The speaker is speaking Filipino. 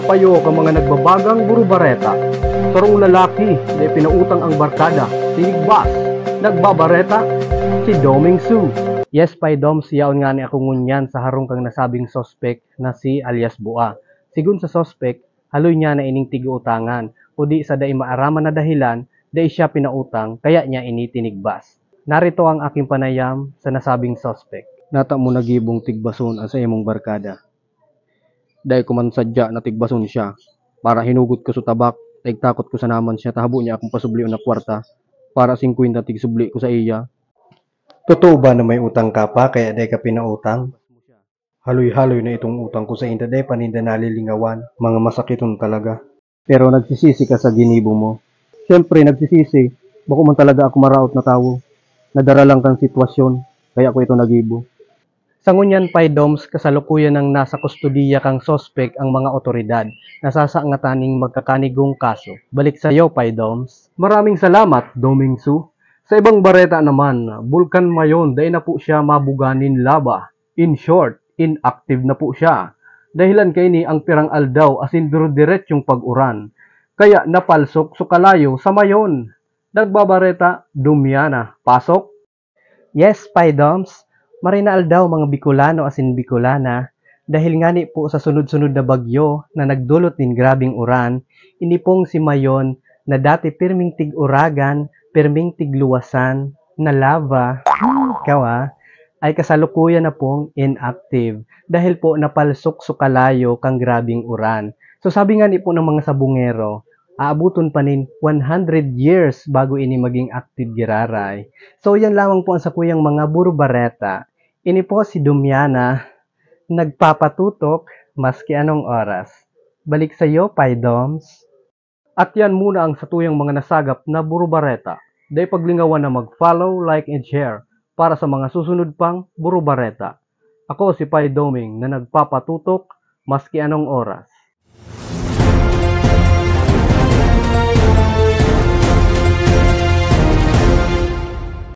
Napayo ka mga nagbabagang burubareta. Sarong lalaki na pinautang ang barkada, tinigbas, nagbabareta, si Doming Su. Yes, Pai Doms, yaon nga ni ako ngunyan sa harong kang nasabing sospek na si alias Bua. Sigun sa sospek, haloy niya na ining tiguutangan, o di sa dai maaraman na dahilan, dai siya pinautang, kaya niya ini tinigbas. Narito ang aking panayam sa nasabing sospek. Nata mo nagibong tigbason sa imong barkada. Dahil ko man sadya na tigbason siya, para hinugot ko sa tabak, takot ko sa naman siya, tahabo niya akong pasubli na kwarta, para 50 tigsubli ko sa iya. Totoo ba na may utang ka pa, kaya dahil ka pinautang? Haloy-haloy na itong utang ko sa inda, dahil paninda nalilingawan, mga masakiton talaga. Pero nagsisisi ka sa ginibo mo. Siyempre nagsisisi, bako man talaga ako maraot na tao. Nadara lang kang sitwasyon, kaya ako ito nagibo. Sa ngunyan, Pai Doms, kasalukuyan ng nasa kustudiya kang sospek ang mga otoridad. Nasasaangataning magkakanigong kaso. Balik sa iyo, Pai Doms. Maraming salamat, Doming Su. Sa ibang bareta naman, Bulkan Mayon, dahil na po siya mabuganin laba. In short, inactive na po siya. Dahilan kay ni ang pirang aldaw asin duro-diretsyong pag-uran. Kaya napalsok sukalayo sa Mayon. Nagbabareta, Dumyana. Pasok? Yes, Pai Doms. Marinaal daw mga Bicolano asin Bicolana dahil ngani po sa sunod-sunod na bagyo na nagdulot nin grabing uran, ini pong si Mayon na dati pirming tig-uragan, pirming tigluwasan, na lava, ay kasalukuyan na pong inactive dahil po napalsok sukalayo kang grabing uran. So sabi nga ni po ng mga sabungero, aabuton pa nin 100 years bago ini maging active giraray. So yan lamang po ang sa kuyang mga burubareta. Ini po si Dumyana, nagpapatutok maski anong oras. Balik sa iyo, Pai Doms. At yan muna ang satuyang mga nasagap na burubareta. Dahil paglingawan na mag-follow, like, and share para sa mga susunod pang burubareta. Ako si Pai Doming na nagpapatutok maski anong oras.